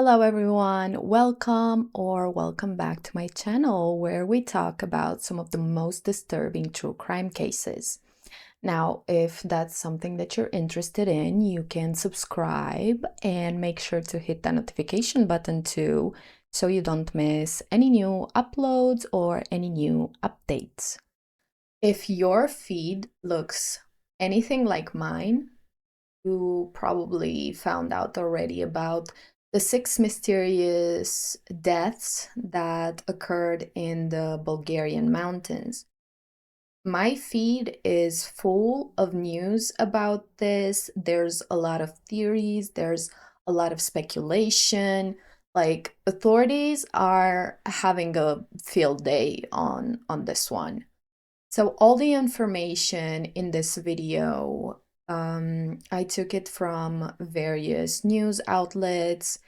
Hello everyone, welcome back to my channel where we talk about some of the most disturbing true crime cases. Now, if that's something that you're interested in, you can subscribe and make sure to hit the notification button too so you don't miss any new uploads or any new updates. If your feed looks anything like mine, you probably found out already about the six mysterious deaths that occurred in the Bulgarian mountains. My feed is full of news about this. There's a lot of theories, there's a lot of speculation. Like, authorities are having a field day on this one. So all the information in this video, I took it from various news outlets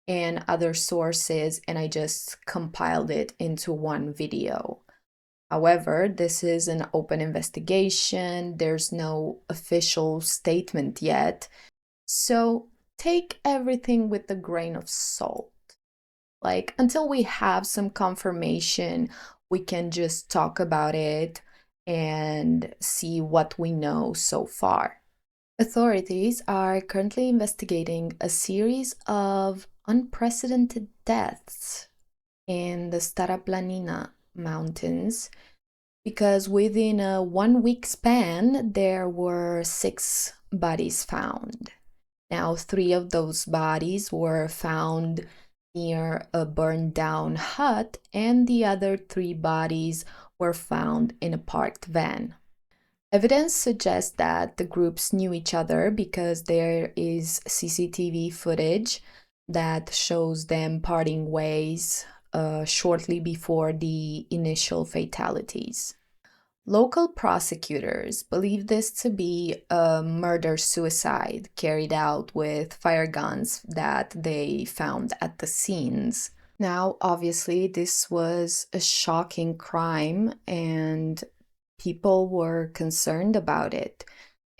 and other sources, and I just compiled it into one video. However, this is an open investigation. There's no official statement yet. So take everything with a grain of salt. Like, until we have some confirmation, we can just talk about it and see what we know so far. Authorities are currently investigating a series of unprecedented deaths in the Stara Planina mountains because within a 1 week span, there were 6 bodies found. Now, 3 of those bodies were found near a burned down hut, and the other 3 bodies were found in a parked van. Evidence suggests that the groups knew each other because there is CCTV footage that shows them parting ways shortly before the initial fatalities. Local prosecutors believe this to be a murder-suicide carried out with fire guns that they found at the scenes. Now, obviously, this was a shocking crime and people were concerned about it.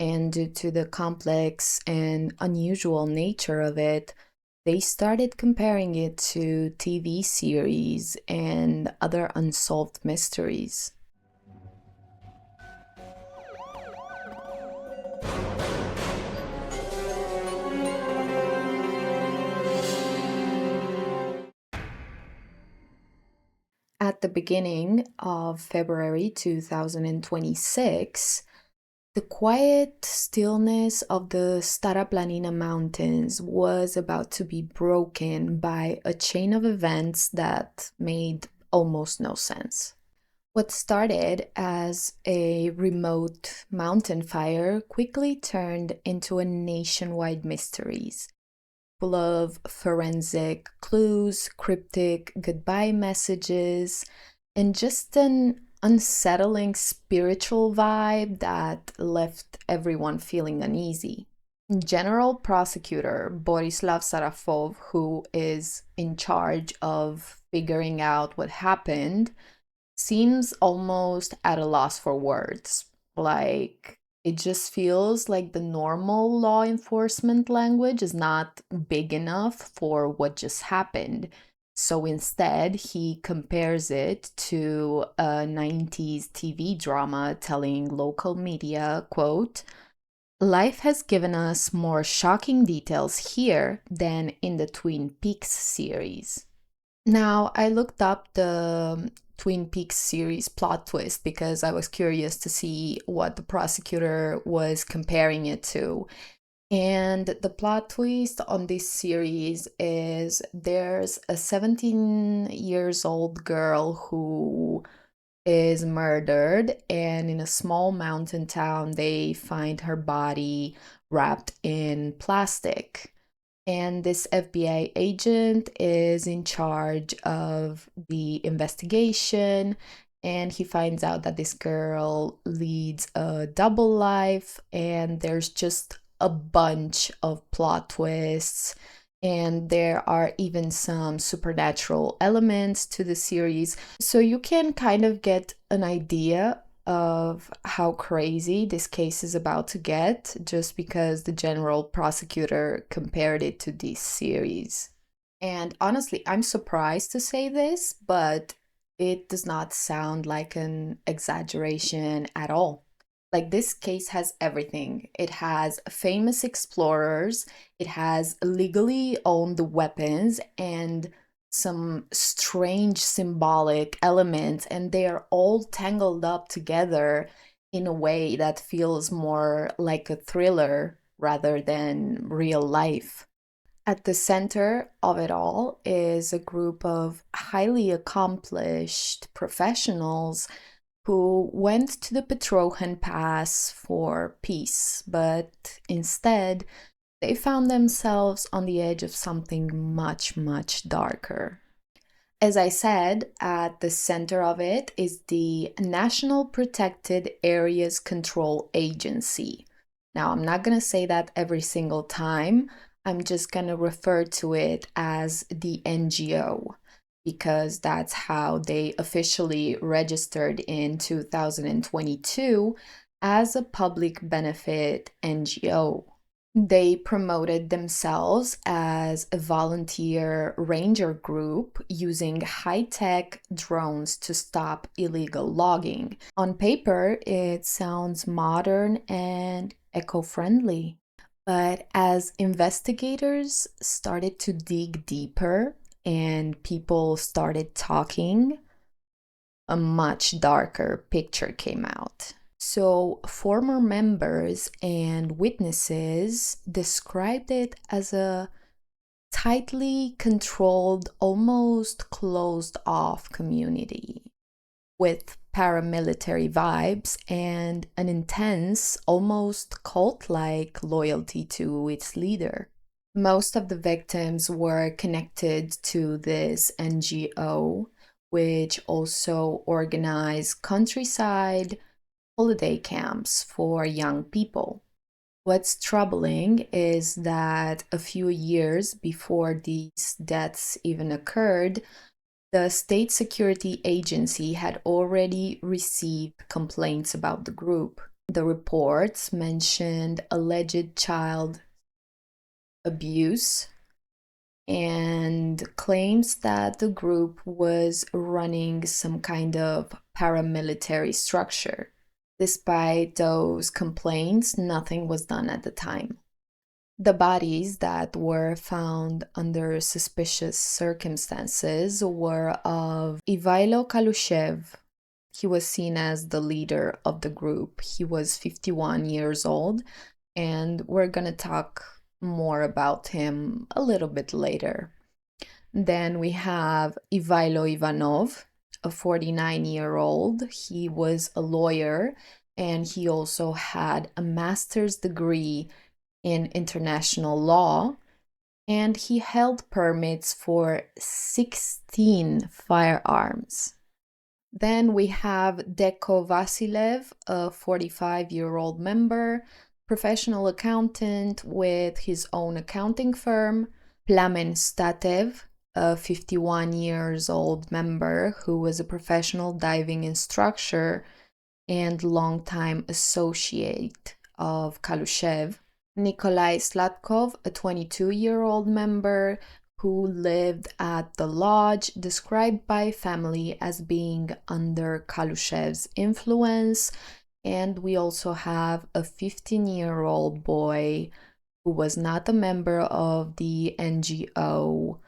And due to the complex and unusual nature of it, they started comparing it to TV series and other unsolved mysteries. At the beginning of February 2026, the quiet stillness of the Stara Planina mountains was about to be broken by a chain of events that made almost no sense. What started as a remote mountain fire quickly turned into a nationwide mystery, full of forensic clues, cryptic goodbye messages, and just an unsettling spiritual vibe that left everyone feeling uneasy. General Prosecutor Borislav Sarafov, who is in charge of figuring out what happened, seems almost at a loss for words. Like, it just feels like the normal law enforcement language is not big enough for what just happened. So instead, he compares it to a 90s TV drama telling local media, quote, "Life has given us more shocking details here than in the Twin Peaks series." Now, I looked up the Twin Peaks series plot twist because I was curious to see what the prosecutor was comparing it to. And the plot twist on this series is there's a 17 years old girl who is murdered, and in a small mountain town, they find her body wrapped in plastic. And this FBI agent is in charge of the investigation, and he finds out that this girl leads a double life, and there's just a bunch of plot twists, and there are even some supernatural elements to the series. So you can kind of get an idea of how crazy this case is about to get just because the general prosecutor compared it to this series. And honestly, I'm surprised to say this, but it does not sound like an exaggeration at all. Like, this case has everything. It has famous explorers, it has legally owned weapons, and some strange symbolic elements, and they are all tangled up together in a way that feels more like a thriller rather than real life. At the center of it all is a group of highly accomplished professionals who went to the Petrohan Pass for peace, but instead they found themselves on the edge of something much, much darker. As I said, at the center of it is the National Protected Areas Control Agency. Now, I'm not going to say that every single time. I'm just going to refer to it as the NGO because that's how they officially registered in 2022 as a public benefit NGO. They promoted themselves as a volunteer ranger group using high-tech drones to stop illegal logging. On paper, it sounds modern and eco-friendly. But as investigators started to dig deeper and people started talking, a much darker picture came out. So, former members and witnesses described it as a tightly controlled, almost closed off community with paramilitary vibes and an intense, almost cult like loyalty to its leader. Most of the victims were connected to this NGO, which also organized countryside holiday camps for young people. What's troubling is that a few years before these deaths even occurred, the State Security Agency had already received complaints about the group. The reports mentioned alleged child abuse and claims that the group was running some kind of paramilitary structure. Despite those complaints, nothing was done at the time. The bodies that were found under suspicious circumstances were of Ivailo Kalushev. He was seen as the leader of the group. He was 51 years old, and we're gonna talk more about him a little bit later. Then we have Ivailo Ivanov, a 49-year-old. He was a lawyer and he also had a master's degree in international law, and he held permits for 16 firearms. Then we have Deko Vasilev, a 45-year-old member, professional accountant with his own accounting firm. Plamen Statev, a 51 years old member who was a professional diving instructor and longtime associate of Kalushev. Nikolai Slatkov, a 22-year-old member who lived at the lodge, described by family as being under Kalushev's influence. And we also have a 15-year-old boy who was not a member of the NGO.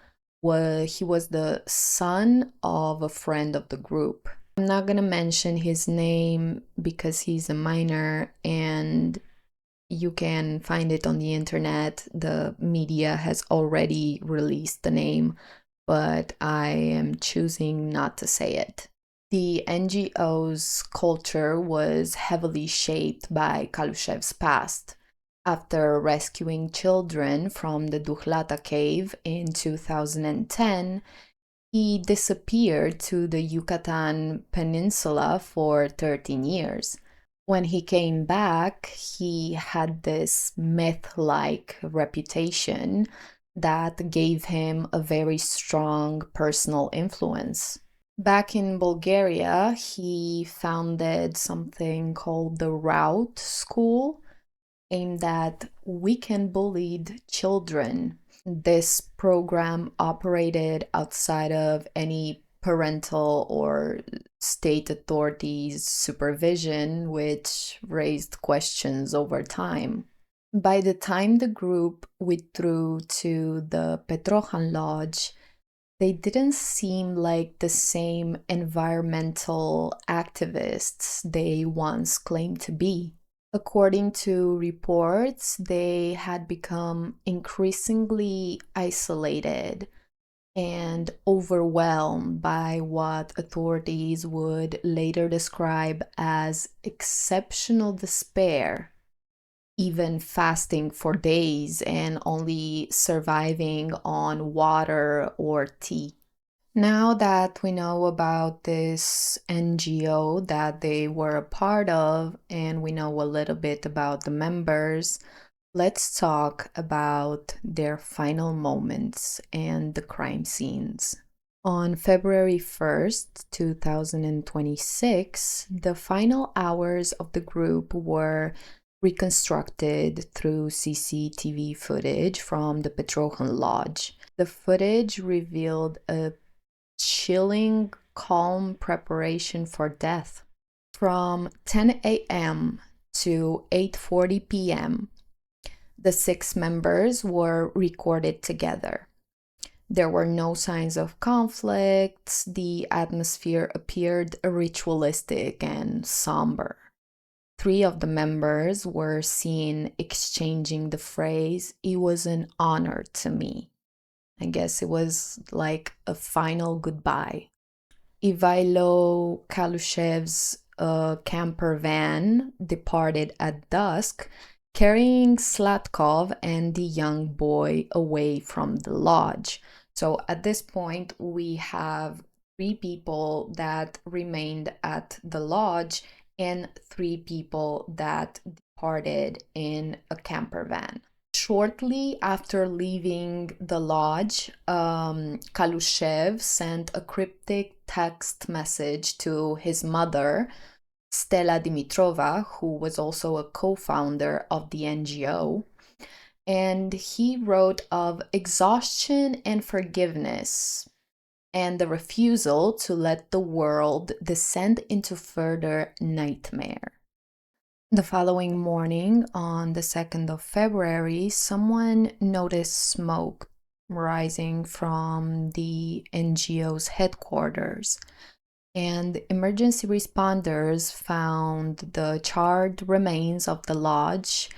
He was the son of a friend of the group. I'm not going to mention his name because he's a minor and you can find it on the internet. The media has already released the name, but I am choosing not to say it. The NGO's culture was heavily shaped by Kalushev's past. After rescuing children from the Duhlata cave in 2010, he disappeared to the Yucatan Peninsula for 13 years. When he came back, he had this myth-like reputation that gave him a very strong personal influence. Back in Bulgaria, he founded something called the Route School, aimed at weekend bullied children. This program operated outside of any parental or state authorities' supervision, which raised questions over time. By the time the group withdrew to the Petrohan Lodge, they didn't seem like the same environmental activists they once claimed to be. According to reports, they had become increasingly isolated and overwhelmed by what authorities would later describe as exceptional despair, even fasting for days and only surviving on water or tea. Now that we know about this NGO that they were a part of, and we know a little bit about the members, let's talk about their final moments and the crime scenes. On February 1st, 2026, the final hours of the group were reconstructed through CCTV footage from the Petrohan Lodge. The footage revealed a chilling, calm preparation for death. From 10 a.m. to 8:40 p.m., the six members were recorded together. There were no signs of conflicts. The atmosphere appeared ritualistic and somber. Three of the members were seen exchanging the phrase, "It was an honor to me." I guess it was like a final goodbye. Ivailo Kalushev's camper van departed at dusk, carrying Slatkov and the young boy away from the lodge. So at this point, we have three people that remained at the lodge and three people that departed in a camper van. Shortly after leaving the lodge, Kalushev sent a cryptic text message to his mother, Stella Dimitrova, who was also a co founder of the NGO. And he wrote of exhaustion and forgiveness and the refusal to let the world descend into further nightmare. The following morning, on the 2nd of February, someone noticed smoke rising from the NGO's headquarters, and emergency responders found the charred remains of the lodge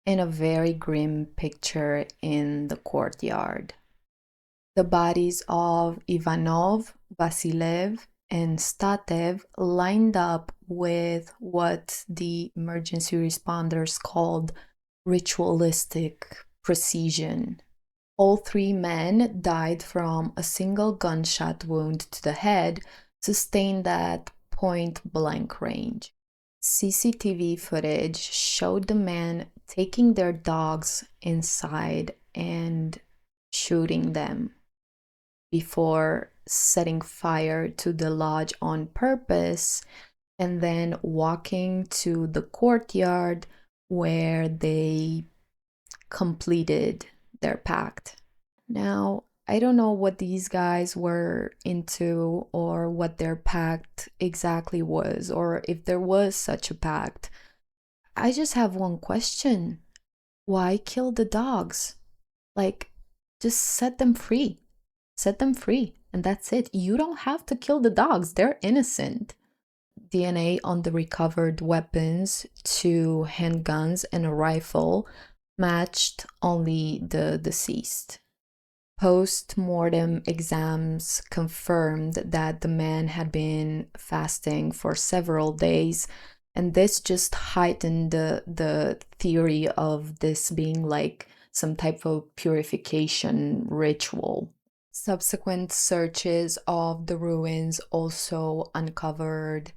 and a very grim picture in the courtyard. The bodies of Ivanov, Vasilev, and Statev lined up with what the emergency responders called ritualistic precision. All three men died from a single gunshot wound to the head, sustained at point blank range. CCTV footage showed the men taking their dogs inside and shooting them before setting fire to the lodge on purpose and then walking to the courtyard where they completed their pact. Now, I don't know what these guys were into or what their pact exactly was, or if there was such a pact. I just have one question. Why kill the dogs? Like, just set them free. Set them free, and that's it. You don't have to kill the dogs, they're innocent. DNA on the recovered weapons, two handguns, and a rifle matched only the deceased. Post mortem exams confirmed that the man had been fasting for several days, and this just heightened the theory of this being like some type of purification ritual. Subsequent searches of the ruins also uncovered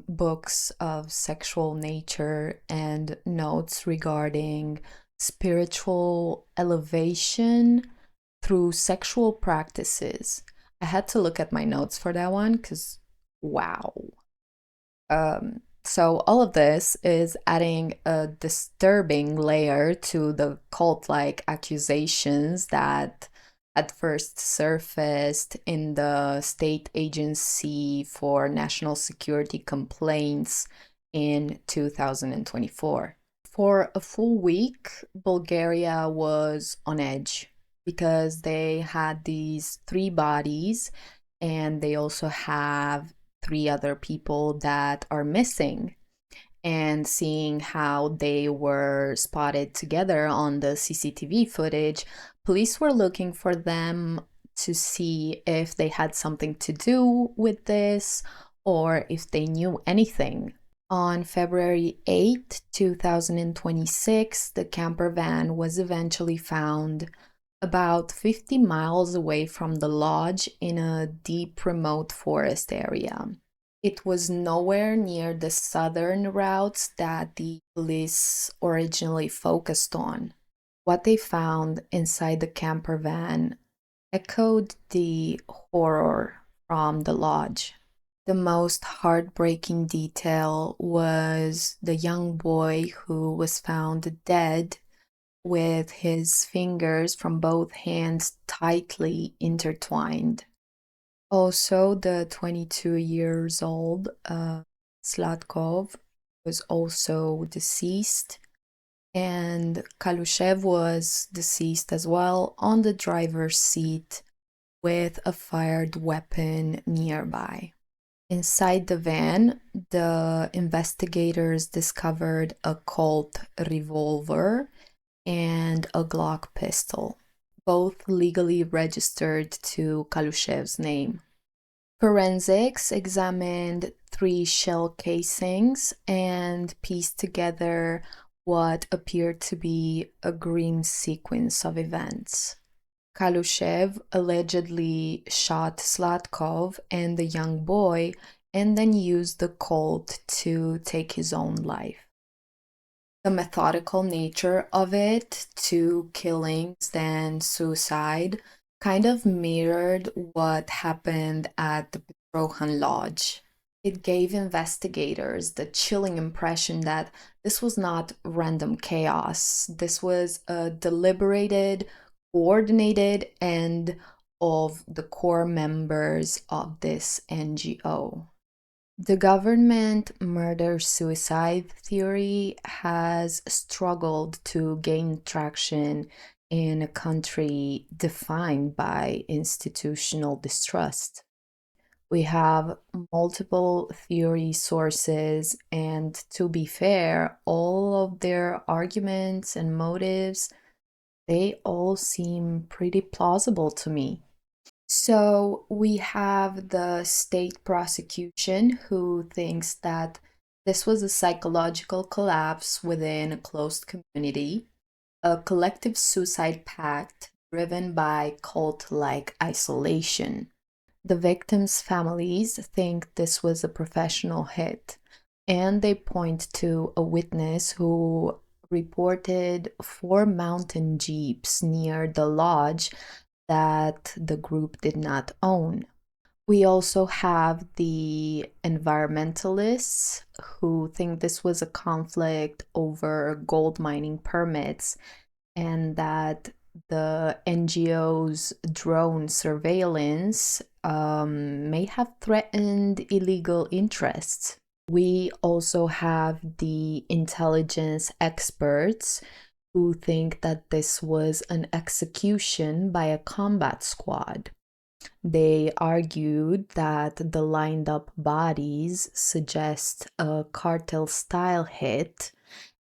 books of sexual nature and notes regarding spiritual elevation through sexual practices. I had to look at my notes for that one because, wow. So, all of this is adding a disturbing layer to the cult like accusations that at first surfaced in the State Agency for National Security Complaints in 2024. For a full week, Bulgaria was on edge because they had these three bodies and they also have three other people that are missing. And seeing how they were spotted together on the CCTV footage, police were looking for them to see if they had something to do with this or if they knew anything. On February 8, 2026, the camper van was eventually found about 50 miles away from the lodge in a deep, remote forest area. It was nowhere near the southern routes that the police originally focused on. What they found inside the camper van echoed the horror from the lodge. The most heartbreaking detail was the young boy who was found dead with his fingers from both hands tightly intertwined. Also, the 22 years old Slatkov was also deceased, and Kalushev was deceased as well on the driver's seat with a fired weapon nearby. Inside the van, the investigators discovered a Colt revolver and a Glock pistol, both legally registered to Kalushev's name. Forensics examined three shell casings and pieced together what appeared to be a grim sequence of events. Kalushev allegedly shot Slatkov and the young boy and then used the Colt to take his own life. The methodical nature of it, two killings, then suicide, kind of mirrored what happened at the Petrohan Lodge. It gave investigators the chilling impression that this was not random chaos. This was a deliberated, coordinated end of the core members of this NGO. The government murder suicide theory has struggled to gain traction in a country defined by institutional distrust. We have multiple theory sources, and to be fair, all of their arguments and motives, they all seem pretty plausible to me. So we have the state prosecution who thinks that this was a psychological collapse within a closed community, a collective suicide pact driven by cult like isolation. The victims' families think this was a professional hit, and they point to a witness who reported four mountain jeeps near the lodge that the group did not own. We also have the environmentalists who think this was a conflict over gold mining permits and that the NGO's drone surveillance may have threatened illegal interests. We also have the intelligence experts who think that this was an execution by a combat squad. They argued that the lined up bodies suggest a cartel style hit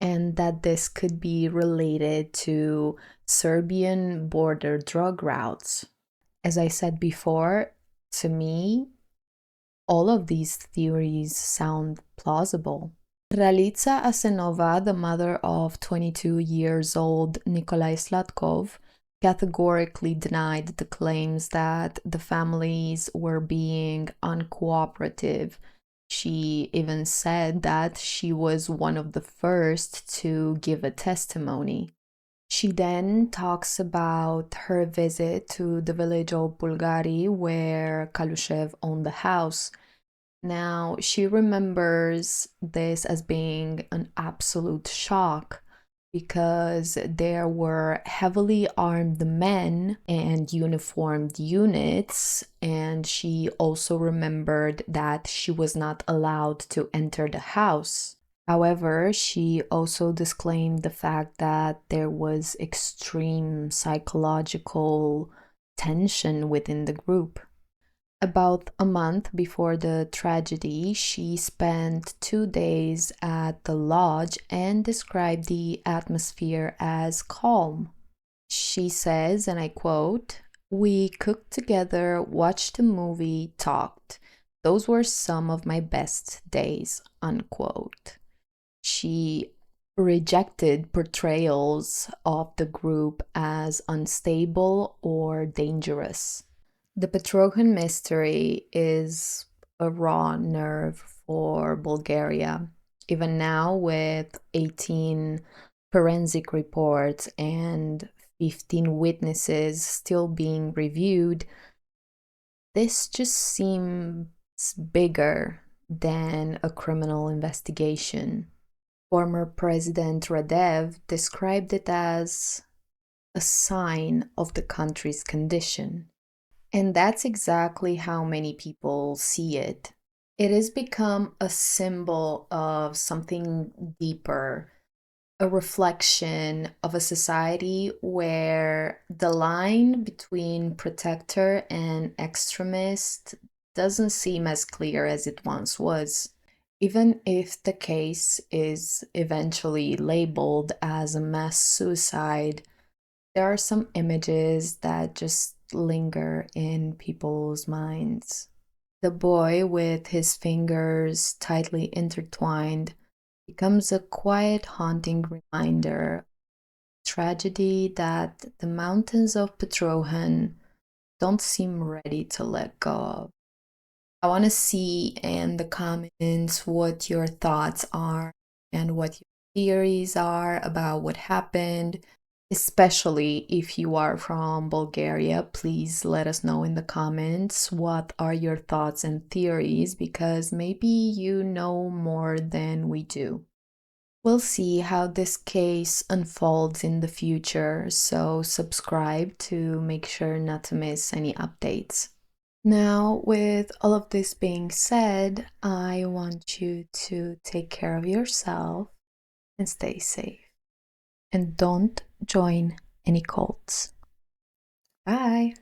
and that this could be related to Serbian border drug routes. As I said before, to me, all of these theories sound plausible. Ralica Asenova, the mother of 22 years old Nikolai Slatkov, categorically denied the claims that the families were being uncooperative. She even said that she was one of the first to give a testimony. She then talks about her visit to the village of Bulgari where Kalushev owned the house. Now, she remembers this as being an absolute shock because there were heavily armed men and uniformed units, and she also remembered that she was not allowed to enter the house. However, she also disclaimed the fact that there was extreme psychological tension within the group. About a month before the tragedy, she spent 2 days at the lodge and described the atmosphere as calm. She says, and I quote, "We cooked together, watched a movie, talked. Those were some of my best days," unquote. She rejected portrayals of the group as unstable or dangerous. The Petrohan mystery is a raw nerve for Bulgaria. Even now, with 18 forensic reports and 15 witnesses still being reviewed, this just seems bigger than a criminal investigation. Former President Radev described it as a sign of the country's condition. And that's exactly how many people see it. It has become a symbol of something deeper, a reflection of a society where the line between protector and extremist doesn't seem as clear as it once was. Even if the case is eventually labeled as a mass suicide, there are some images that just linger in people's minds. The boy with his fingers tightly intertwined becomes a quiet, haunting reminder of tragedy that the mountains of Petrohan don't seem ready to let go of. I want to see in the comments what your thoughts are and what your theories are about what happened. Especially if you are from Bulgaria, please let us know in the comments what are your thoughts and theories because maybe you know more than we do. We'll see how this case unfolds in the future, so subscribe to make sure not to miss any updates. Now, with all of this being said, I want you to take care of yourself and stay safe. And don't join any cults. Bye.